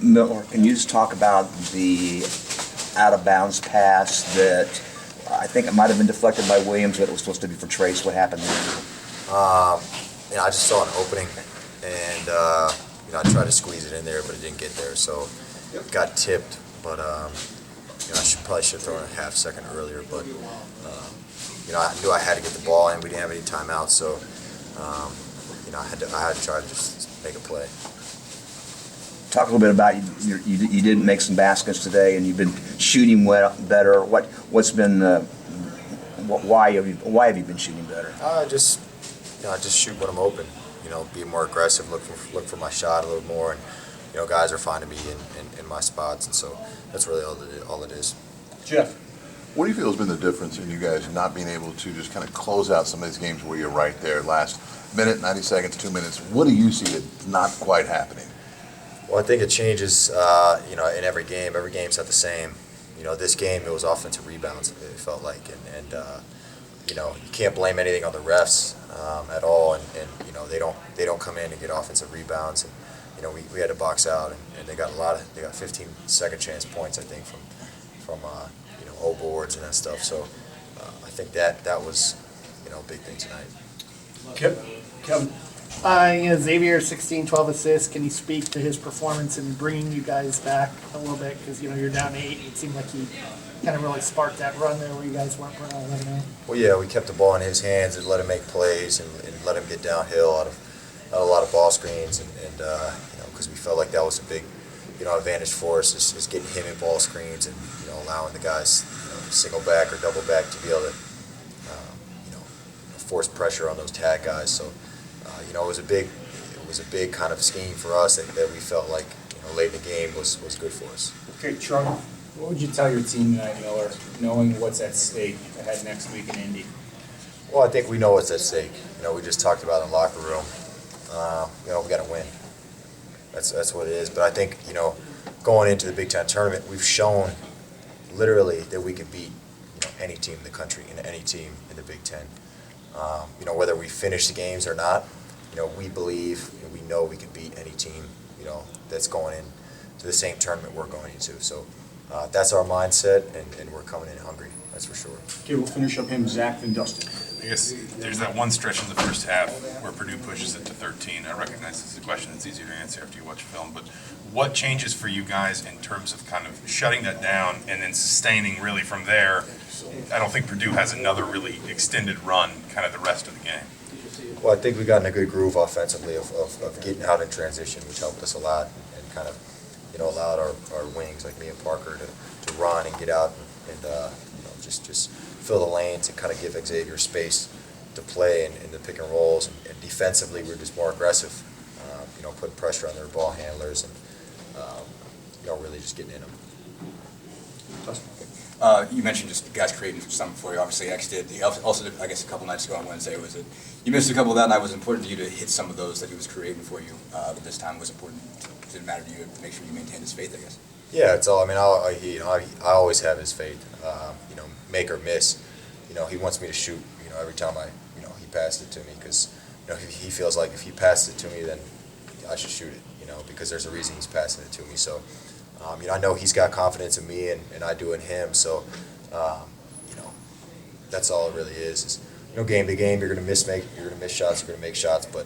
Miller, can you just talk about the out-of-bounds pass that I think it might have been deflected by Williams, but it was supposed to be for Trace? What happened there? I just saw an opening, and I tried to squeeze it in there, but it didn't get there. So it got tipped, but I probably should have thrown it a half second earlier. But I knew I had to get the ball in. We didn't have any timeouts, so I had to try to just make a play. Talk a little bit about you didn't make some baskets today, and you've been shooting better. What's been why have you been shooting better? I just shoot when I'm open. Be more aggressive, look for my shot a little more, and guys are finding me in my spots, and so that's really all it is. Jeff, what do you feel has been the difference in you guys not being able to just kind of close out some of these games where you're right there, last minute, 90 seconds, 2 minutes? What do you see that's not quite happening? Well, I think it changes, in every game. Every game's not the same. This game, it was offensive rebounds, it felt like. And you can't blame anything on the refs at all. And they don't come in and get offensive rebounds. And, we had to box out, and they got 15 second chance points, I think, from O boards and that stuff. So I think that was, a big thing tonight. Kevin. Xavier, 16, 12 assists. Can you speak to his performance in bringing you guys back a little bit? Because, you're down 8. It seemed like he kind of really sparked that run there where you guys weren't running 11-0. Well, yeah, we kept the ball in his hands and let him make plays and let him get downhill out of a lot of ball screens. And because we felt like that was a big, advantage for us is getting him in ball screens and, allowing the guys, single back or double back to be able to, force pressure on those tag guys. So, it was a big kind of scheme for us that we felt like late in the game was good for us. Okay, Charlie. What would you tell your team tonight, Miller, knowing what's at stake ahead next week in Indy? Well, I think we know what's at stake. We just talked about it in the locker room. We got to win. That's what it is. But I think going into the Big Ten tournament, we've shown literally that we can beat any team in the country and any team in the Big Ten. Whether we finish the games or not, we believe and we know we can beat any team, that's going in to the same tournament we're going into. So that's our mindset, and we're coming in hungry, that's for sure. Okay, we'll finish up him, Zach, then Dustin. I guess there's that one stretch in the first half where Purdue pushes it to 13. I recognize this is a question that's easier to answer after you watch film, but what changes for you guys in terms of kind of shutting that down and then sustaining really from there? I don't think Purdue has another really extended run kind of the rest of the game. Well, I think we got in a good groove offensively of getting out in transition, which helped us a lot, and kind of allowed our wings like me and Parker to run and get out and just fill the lanes and kind of give Xavier space to play in the pick and rolls. And defensively, we're just more aggressive, putting pressure on their ball handlers and really just getting in them. You mentioned just guys creating something for you. Obviously, X did. He also did, I guess, a couple nights ago on Wednesday. Was it you missed a couple that night? Was it important to you to hit some of those that he was creating for you? But this time was important. Did it matter to you to make sure you maintained his faith? I guess. Yeah, it's all. I mean, I always have his faith. Make or miss. He wants me to shoot. Every time he passes it to me because he feels like if he passes it to me, then I should shoot it. Because there's a reason he's passing it to me. So. I know he's got confidence in me, and I do in him. So, that's all it really is game to game, you're going to miss shots, you're going to make shots, but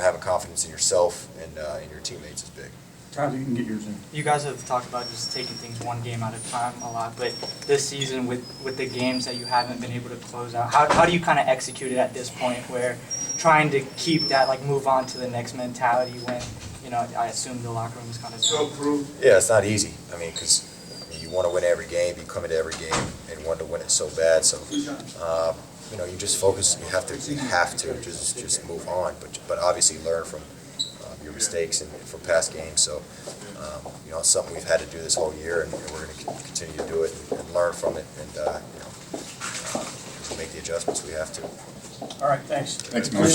having confidence in yourself and in your teammates is big. Tyler, you can get yours in. You guys have talked about just taking things one game at a time a lot, but this season with the games that you haven't been able to close out, how do you kind of execute it at this point where trying to keep that move on to the next mentality when I assume the locker room is kind of down? Yeah, it's not easy. Because you want to win every game, you come into every game and want to win it so bad. So, you just focus. You have to just move on. But obviously learn from your mistakes and from past games. So, it's something we've had to do this whole year, and we're going to continue to do it and learn from it, and make the adjustments we have to. All right, thanks. Thanks, Miller.